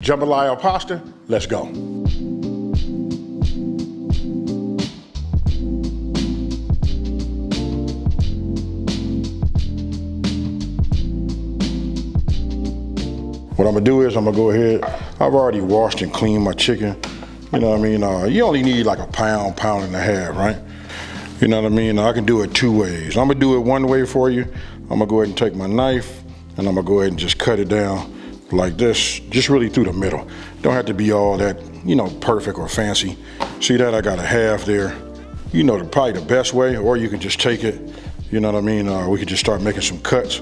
jambalaya pasta. Let's go. What I'm gonna do is I'm gonna go ahead, I've already washed and cleaned my chicken. You know what I mean? You only need like a pound, pound and a half, right? You know what I mean? I can do it two ways. I'm gonna do it one way for you. I'm gonna go ahead and take my knife and I'm gonna go ahead and just cut it down like this, just really through the middle. Don't have to be all that, you know, perfect or fancy. See that? I got a half there. You know, probably the best way, or you can just take it, you know what I mean? We could just start making some cuts,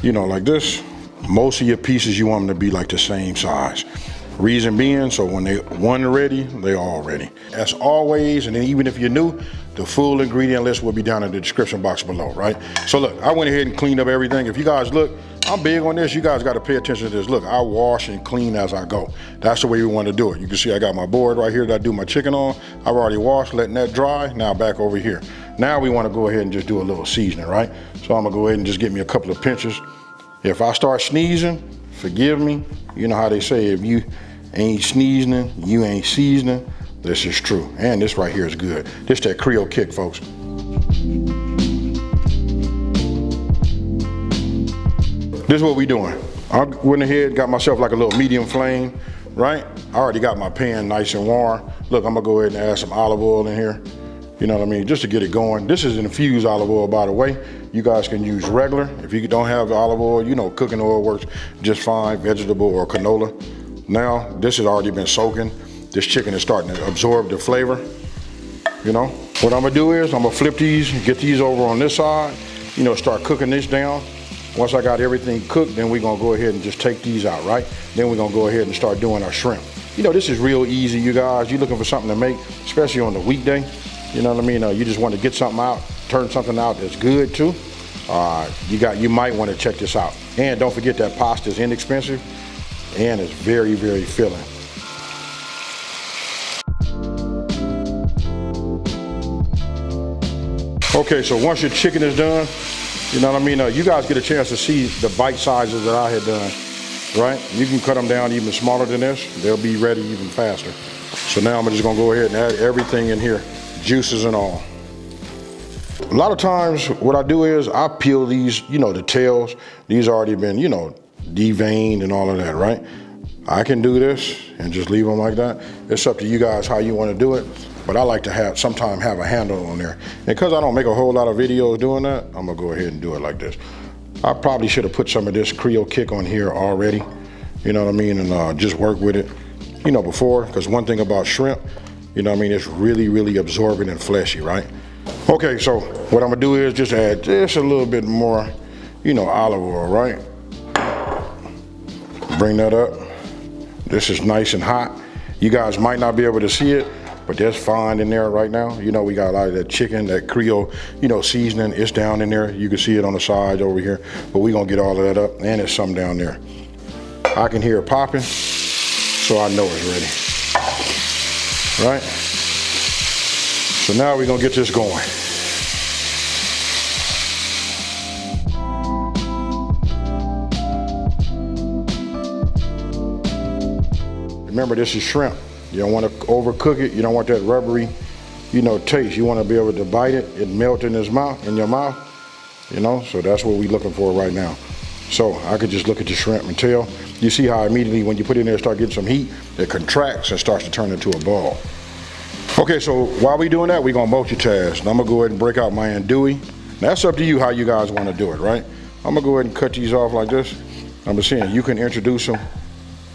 you know, like this. Most of your pieces, you want them to be like the same size. Reason being, so when they one ready, they all ready. As always, and then even if you're new, the full ingredient list will be down in the description box below, right? So look, I went ahead and cleaned up everything. If you guys look, I'm big on this. You guys got to pay attention to this. Look, I wash and clean as I go. That's the way we want to do it. You can see I got my board right here that I do my chicken on. I've already washed, letting that dry. Now back over here. Now we want to go ahead and just do a little seasoning, right? So I'm gonna go ahead and just get me a couple of pinches. If I start sneezing, forgive me. You know how they say, if you ain't sneezing, you ain't seasoning. This is true. And this right here is good. This that Creole Kick, folks. This is what we doing. I went ahead, got myself like a little medium flame, right? I already got my pan nice and warm. Look, I'm gonna go ahead and add some olive oil in here. You know what I mean? Just to get it going. This is infused olive oil, by the way. You guys can use regular. If you don't have olive oil, you know, cooking oil works just fine, vegetable or canola. Now, this has already been soaking. This chicken is starting to absorb the flavor, you know? What I'm gonna do is I'm gonna flip these, get these over on this side, you know, start cooking this down. Once I got everything cooked, then we're gonna go ahead and just take these out, right? Then we're gonna go ahead and start doing our shrimp. You know, this is real easy, you guys. You're looking for something to make, especially on the weekday. You know what I mean? You just want to get something out, turn something out that's good too. You might want to check this out. And don't forget that pasta is inexpensive and it's very, very filling. Okay, so once your chicken is done, you know what I mean? You guys get a chance to see the bite sizes that I had done, right? You can cut them down even smaller than this. They'll be ready even faster. So now I'm just gonna go ahead and add everything in here, juices and all. A lot of times what I do is I peel these, you know, the tails. These already been, you know, deveined and all of that, right? I can do this and just leave them like that. It's up to you guys how you want to do it. But I like to sometimes have a handle on there. And because I don't make a whole lot of videos doing that, I'm gonna go ahead and do it like this. I probably should have put some of this Creole Kick on here already, you know what I mean, and just work with it, you know, before. Because one thing about shrimp, you know what I mean, it's really, really absorbent and fleshy, right? Okay, so what I'm gonna do is just add just a little bit more, you know, olive oil, right? Bring that up. This is nice and hot. You guys might not be able to see it, but that's fine in there right now. You know, we got a lot of that chicken, that Creole, you know, seasoning. It's down in there. You can see it on the sides over here, but we're gonna get all of that up, and there's some down there. I can hear it popping, so I know it's ready, right? So now we're gonna get this going. Remember, this is shrimp. You don't want to overcook it. You don't want that rubbery, you know, taste. You want to be able to bite it. It melt in your mouth, you know. So that's what we're looking for right now. So I could just look at the shrimp and tell. You see how immediately when you put it in there, start getting some heat, it contracts and starts to turn into a ball. Okay, so while we doing that, we're gonna multitask. Now I'm gonna go ahead and break out my andouille. Now that's up to you how you guys want to do it, right? I'm gonna go ahead and cut these off like this. I'm just saying you can introduce them,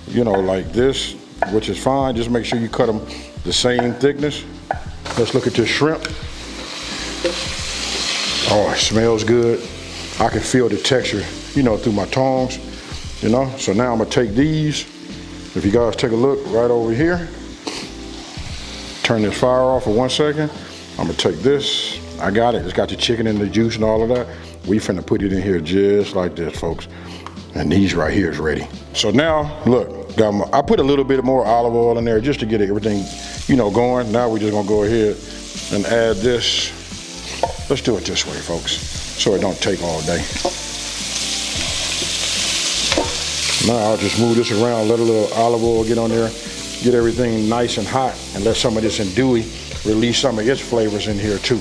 you know, like this, which is fine. Just make sure you cut them the same thickness. Let's look at this shrimp. Oh, it smells good. I can feel the texture, you know, through my tongs, you know. So now I'm gonna take these. If you guys take a look right over here, turn this fire off for 1 second. I'm gonna take this. I got it. It's got the chicken and the juice and all of that. We finna put it in here just like this, folks. And these right here is ready. So now, look, I put a little bit more olive oil in there just to get everything, you know, going. Now we're just gonna go ahead and add this. Let's do it this way, folks, so it don't take all day. Now I'll just move this around, let a little olive oil get on there, get everything nice and hot, and let some of this andouille release some of its flavors in here too.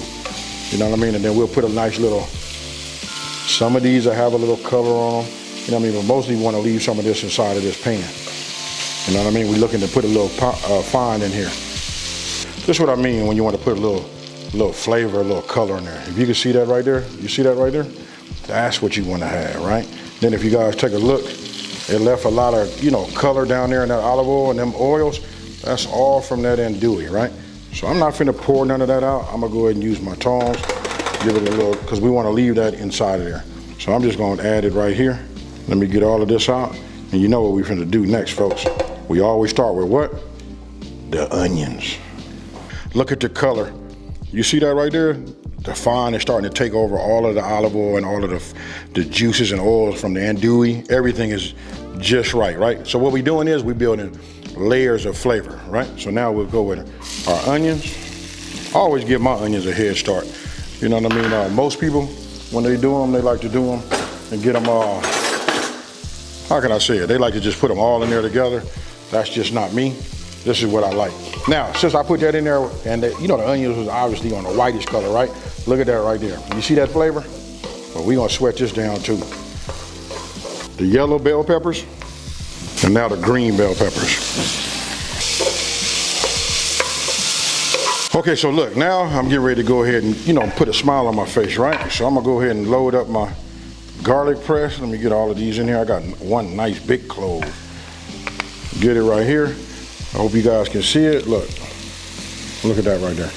You know what I mean? And then we'll put a nice little, some of these will have a little color on them. You know what I mean? But mostly we want to leave some of this inside of this pan. You know what I mean? We're looking to put a little fine in here. This is what I mean when you want to put a little flavor, a little color in there. If you can see that right there, you see that right there? That's what you want to have, right? Then if you guys take a look, it left a lot of, you know, color down there in that olive oil and them oils. That's all from that andouille, right? So I'm not finna pour none of that out. I'm gonna go ahead and use my tongs, give it a little, because we want to leave that inside of there. So I'm just gonna add it right here. Let me get all of this out. And you know what we're finna do next, folks. We always start with what? The onions. Look at the color. You see that right there? The fine is starting to take over all of the olive oil and all of the juices and oils from the andouille. Everything is just right, right? So what we're doing is we're building layers of flavor, right? So now we'll go with our onions. I always give my onions a head start. You know what I mean? Most people, when they do them, they like to do them and get them all, how can I say it? They like to just put them all in there together. That's just not me. This is what I like. Now, since I put that in there, and you know the onions was obviously on the whitish color, right? Look at that right there. You see that flavor? Well, we're gonna sweat this down too. The yellow bell peppers, and now the green bell peppers. Okay, so look, now I'm getting ready to go ahead and, you know, put a smile on my face, right? So I'm gonna go ahead and load up my garlic press. Let me get all of these in here. I got one nice big clove. Get it right here. I hope you guys can see it. Look at that right there.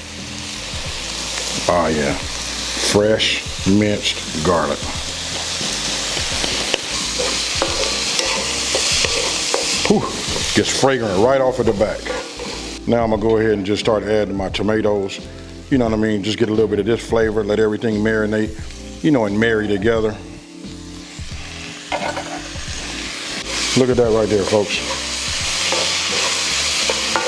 Oh yeah, fresh minced garlic. Whew, gets fragrant right off of the back. Now I'm gonna go ahead and just start adding my tomatoes. You know what I mean? Just get a little bit of this flavor, let everything marinate, you know, and marry together. Look at that right there, folks.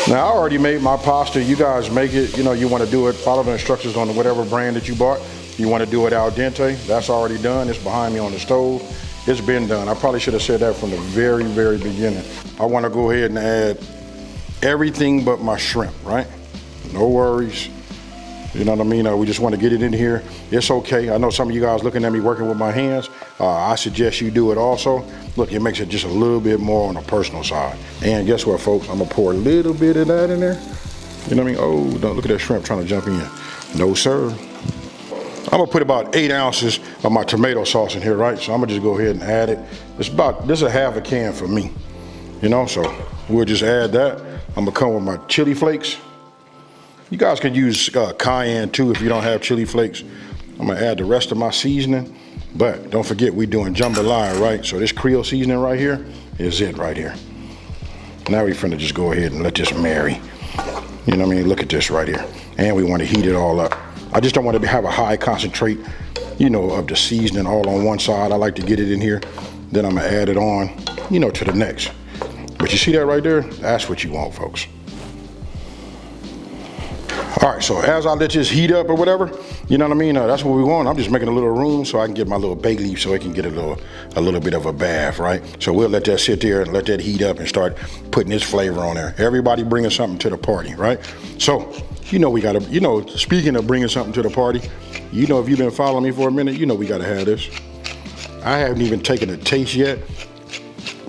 Now, I already made my pasta. You guys make it, you know, you want to do it, follow the instructions on whatever brand that you bought. You want to do it al dente. That's already done. It's behind me on the stove. It's been done. I probably should have said that from the very, very beginning. I want to go ahead and add everything but my shrimp, right? No worries. You know what I mean? We just want to get it in here. It's okay. I know some of you guys looking at me working with my hands. I suggest you do it also. Look, it makes it just a little bit more on the personal side. And guess what, folks? I'm gonna pour a little bit of that in there. You know what I mean? Oh, don't look at that shrimp trying to jump in. No, sir. I'm gonna put about 8 ounces of my tomato sauce in here, right? So I'm gonna just go ahead and add it. This is a half a can for me. You know, so we'll just add that. I'm gonna come with my chili flakes. You guys can use cayenne too if you don't have chili flakes. I'm gonna add the rest of my seasoning, but don't forget we're doing jambalaya, right? So this Creole seasoning right here is it right here. Now we're finna just go ahead and let this marry. You know what I mean? Look at this right here. And we want to heat it all up. I just don't want to have a high concentrate, you know, of the seasoning all on one side. I like to get it in here. Then I'm gonna add it on, you know, to the next. But you see that right there? That's what you want, folks. All right, so as I let this heat up or whatever, you know what I mean? That's what we want. I'm just making a little room so I can get my little bay leaf so it can get a little bit of a bath, right? So we'll let that sit there and let that heat up and start putting its flavor on there. Everybody bringing something to the party, right? So, you know, we gotta, you know, speaking of bringing something to the party, you know, if you've been following me for a minute, you know we gotta have this. I haven't even taken a taste yet.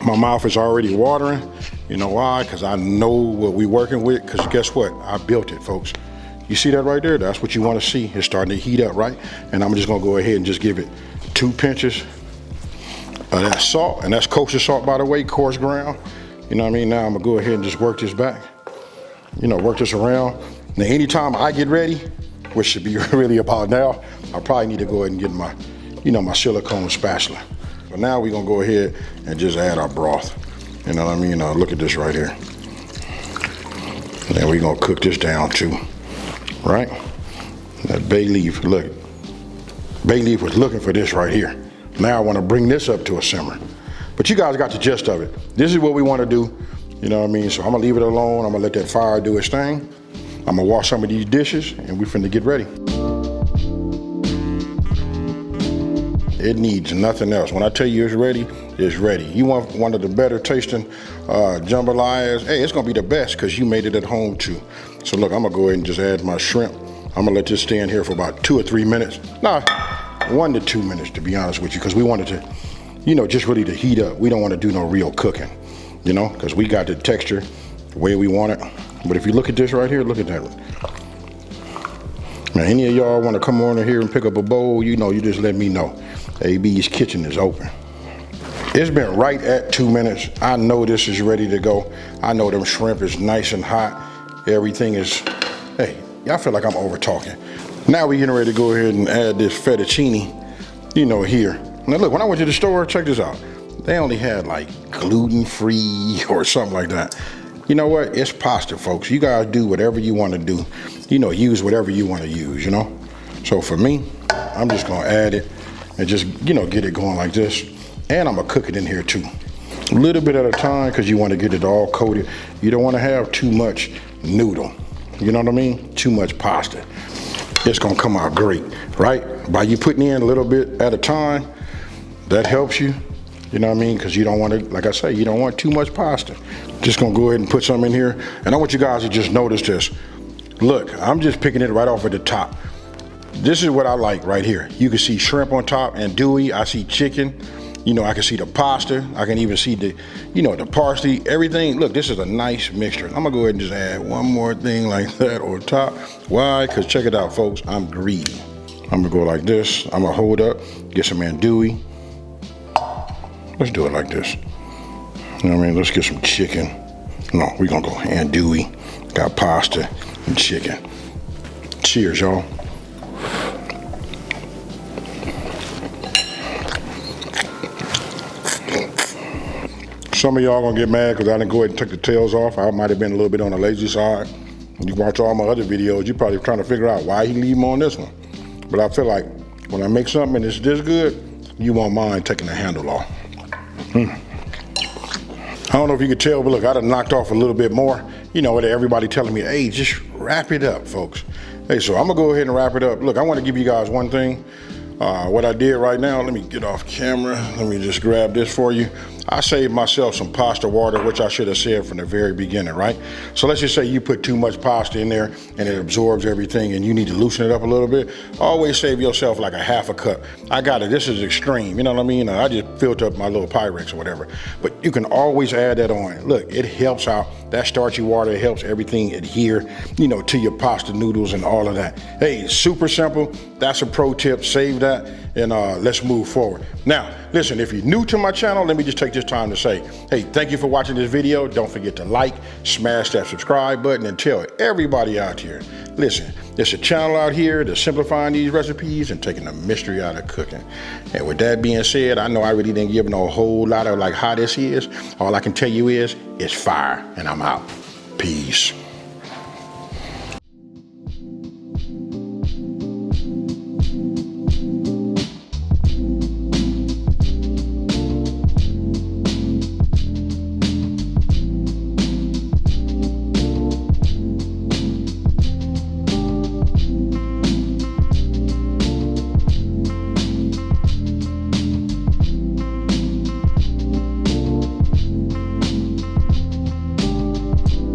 My mouth is already watering. You know why? Because I know what we're working with, because guess what? I built it, folks. You see that right there? That's what you want to see. It's starting to heat up, right? And I'm just gonna go ahead and just give it 2 pinches of that salt, and that's kosher salt, by the way, coarse ground. You know what I mean? Now I'm gonna go ahead and just work this back. You know, work this around. Now, anytime I get ready, which should be really about now, I probably need to go ahead and get my, you know, my silicone spatula. So now we're gonna go ahead and just add our broth. You know what I mean? Look at this right here. And then we're gonna cook this down too. Right? That bay leaf, look. Bay leaf was looking for this right here. Now I want to bring this up to a simmer. But you guys got the gist of it. This is what we want to do. You know what I mean? So I'm going to leave it alone. I'm going to let that fire do its thing. I'm going to wash some of these dishes and we finna get ready. It needs nothing else. When I tell you it's ready, it's ready. You want one of the better tasting jambalayas? Hey, it's gonna be the best because you made it at home too. So look, I'm gonna go ahead and just add my shrimp. I'm gonna let this stand here for about 2 or 3 minutes. Nah, 1 to 2 minutes to be honest with you, because we wanted to, you know, just really to heat up. We don't want to do no real cooking, you know, because we got the texture the way we want it. But if you look at this right here, look at that one. Now, any of y'all want to come on in here and pick up a bowl, you know, you just let me know. AB's Kitchen is open. It's been right at 2 minutes. I know this is ready to go. I know them shrimp is nice and hot. Everything is, hey, y'all feel like I'm over talking. Now we're getting ready to go ahead and add this fettuccine, you know, here. Now look, when I went to the store, check this out. They only had like gluten-free or something like that. You know what? It's pasta, folks. You guys do whatever you want to do. You know, use whatever you want to use, you know? So for me, I'm just gonna add it and just, you know, get it going like this. And I'm gonna cook it in here too. A little bit at a time because you want to get it all coated. You don't want to have too much noodle. You know what I mean? Too much pasta. It's gonna come out great, right? By you putting in a little bit at a time, that helps you. You know what I mean? Because you don't want to, like I say, you don't want too much pasta. Just gonna go ahead and put some in here. And I want you guys to just notice this. Look, I'm just picking it right off at the top. This is what I like right here. You can see shrimp on top, andouille. I see chicken. You know, I can see the pasta. I can even see the, you know, the parsley, everything. Look, this is a nice mixture. I'm gonna go ahead and just add one more thing like that on top. Why? Because check it out, folks. I'm greedy. I'm gonna go like this. I'm gonna hold up, get some andouille. Let's do it like this. You know what I mean? Let's get some chicken. No, we're gonna go andouille. Got pasta and chicken. Cheers, y'all. Some of y'all gonna get mad because I didn't go ahead and take the tails off. I might have been a little bit on the lazy side. When you watch all my other videos, you're probably trying to figure out why he leave them on this one. But I feel like when I make something and it's this good, you won't mind taking the handle off. I don't know if you could tell, but look, I done knocked off a little bit more. You know, everybody telling me, hey, just wrap it up, folks. Hey, so I'm gonna go ahead and wrap it up. Look, I wanna give you guys one thing. What I did right now, let me get off camera. Let me just grab this for you. I saved myself some pasta water, which I should have said from the very beginning, right? So let's just say you put too much pasta in there and it absorbs everything and you need to loosen it up a little bit. Always save yourself like a half a cup. I got it, this is extreme, you know what I mean? I just filled up my little Pyrex or whatever. But you can always add that on. Look, it helps out. That starchy water, it helps everything adhere, you know, to your pasta noodles and all of that. Hey, super simple. That's a pro tip, save that, and let's move forward. Now, listen, if you're new to my channel, let me just take this time to say, hey, thank you for watching this video. Don't forget to like, smash that subscribe button, and tell everybody out here, listen, there's a channel out here that's simplifying these recipes and taking the mystery out of cooking. And with that being said, I know I really didn't give no whole lot of like how this is. All I can tell you is, it's fire, and I'm out. Peace.